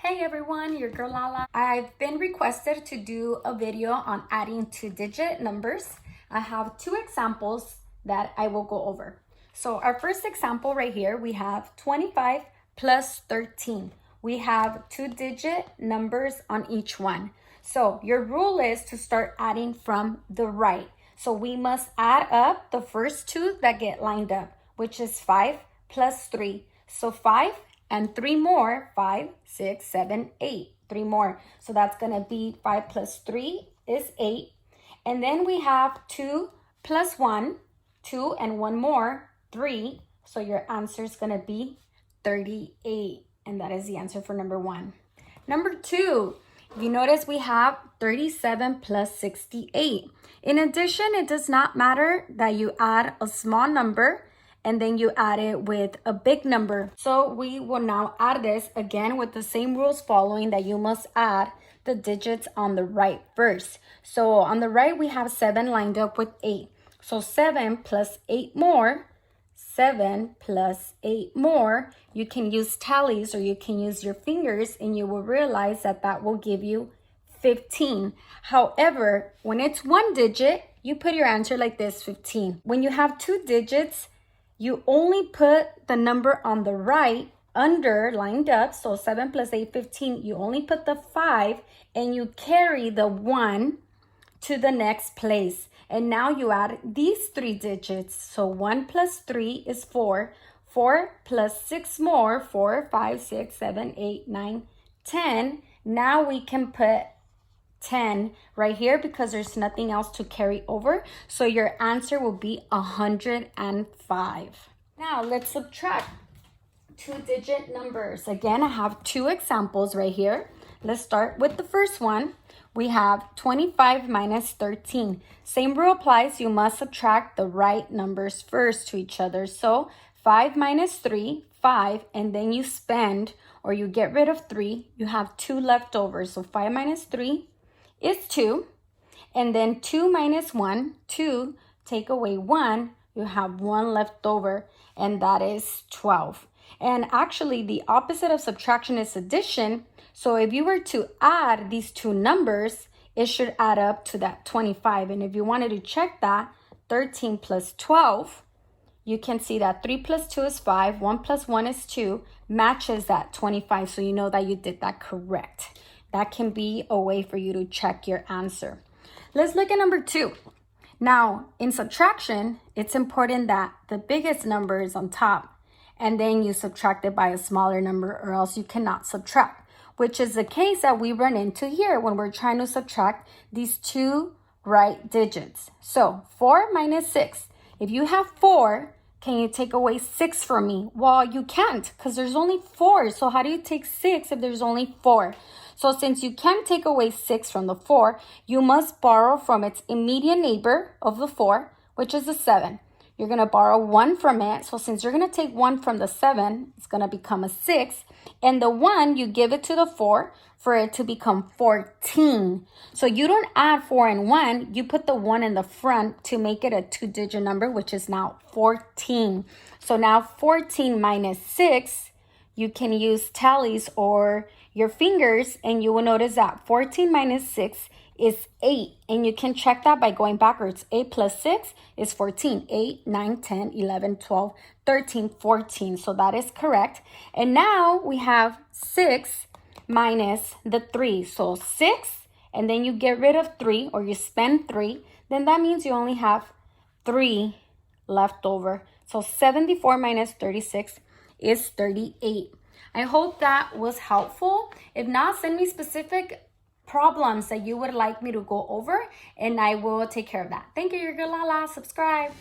Hey everyone, your girl Lala. I've been requested to do a video on adding two-digit numbers. I have two examples that I will go over. So our first example right here, we have 25 plus 13. We have two-digit numbers on each one. So your rule is to start adding from the right. So we must add up the first two that get lined up, which is 5 plus 3. So 5 and 3 more, 5, 6, 7, 8. 3 more. So that's going to be 5 plus 3 is 8. And then we have 2 plus 1, 2 and 1 more, 3. So your answer is going to be 38. And that is the answer for number 1. Number 2, if you notice we have 37 plus 68. In addition, it does not matter that you add a small number and then you add it with a big number. So we will now add this again with the same rules following, that you must add the digits on the right first. So on the right, we have 7 lined up with 8. So 7 plus 8 more, 7 plus 8 more, you can use tallies or you can use your fingers and you will realize that that will give you 15. However, when it's one digit, you put your answer like this, 15. When you have two digits, you only put the number on the right under lined up. So 7 plus 8, 15. You only put the 5 and you carry the 1 to the next place. And now you add these 3 digits. So 1 plus 3 is 4. 4 plus 6 more, 4, 5, 6, 7, 8, 9, 10. Now we can put 10 right here because there's nothing else to carry over. So your answer will be 105. Now let's subtract two-digit numbers. Again, I have 2 examples right here. Let's start with the first one. We have 25 minus 13. Same rule applies. You must subtract the right numbers first to each other. So 5 minus 3, 5, and then you spend or you get rid of 3. You have 2 left over. So 5 minus 3 is 2, and then 2 minus 1, 2, take away 1, you have 1 left over, and that is 12. And actually, the opposite of subtraction is addition. So if you were to add these two numbers, it should add up to that 25. And if you wanted to check that, 13 plus 12, you can see that 3 plus 2 is 5, 1 plus 1 is 2, matches that 25. So you know that you did that correct. That can be a way for you to check your answer. Let's look at number 2. Now, in subtraction, it's important that the biggest number is on top, and then you subtract it by a smaller number, or else you cannot subtract, which is the case that we run into here when we're trying to subtract these 2 right digits. So 4 minus 6. If you have 4, can you take away 6 from me? Well, you can't because there's only 4. So how do you take 6 if there's only 4? So since you can't take away 6 from the 4, you must borrow from its immediate neighbor of the 4, which is the 7. You're going to borrow 1 from it. So since you're going to take 1 from the 7, it's going to become a 6. And the 1, you give it to the 4 for it to become 14. So you don't add 4 and 1. You put the 1 in the front to make it a two-digit number, which is now 14. So now 14 minus 6, you can use tallies or your fingers, and you will notice that 14 minus 6 is 8. And you can check that by going backwards. 8 plus 6 is 14. 8, 9, 10, 11, 12, 13, 14. So that is correct. And now we have 6 minus the 3. So 6, and then you get rid of 3 or you spend 3. Then that means you only have 3 left over. So 74 minus 36 is 38. I hope that was helpful. If not, send me specific problems that you would like me to go over, and I will take care of that. Thank you, your girl Lala. Subscribe.